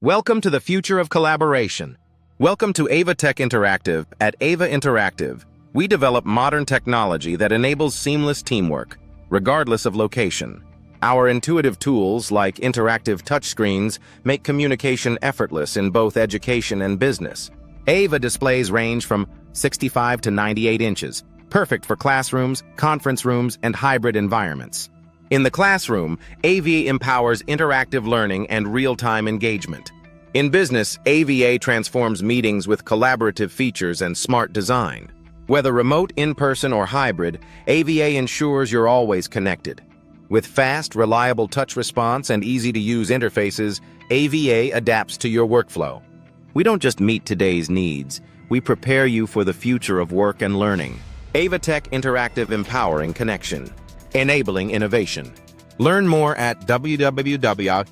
Welcome to the future of collaboration. Welcome to AVA Tech Interactive. At AVA Interactive, we develop modern technology that enables seamless teamwork, regardless of location. Our intuitive tools, like interactive touchscreens, make communication effortless in both education and business. AVA displays range from 65 to 98 inches, perfect for classrooms, conference rooms, and hybrid environments. In the classroom, AVA empowers interactive learning and real-time engagement. In business, AVA transforms meetings with collaborative features and smart design. Whether remote, in-person, or hybrid, AVA ensures you're always connected. With fast, reliable touch response and easy-to-use interfaces, AVA adapts to your workflow. We don't just meet today's needs, we prepare you for the future of work and learning. AVA Tech Interactive, empowering connection, enabling innovation. Learn more at www.kbse.com.